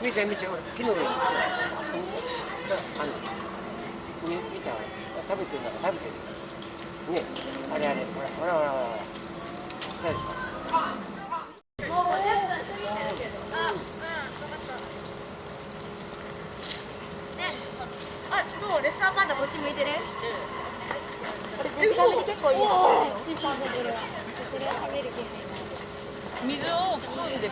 めちゃめちゃほら木の上にあそこにあんの見たら食べてるんだから食べてるねあれあれほらほらほらほらほら大丈夫あ、どうレッサーパンダこっち向いてね。見た目に結構いいの。スーパーのこれは食べる気になる。水を含んで。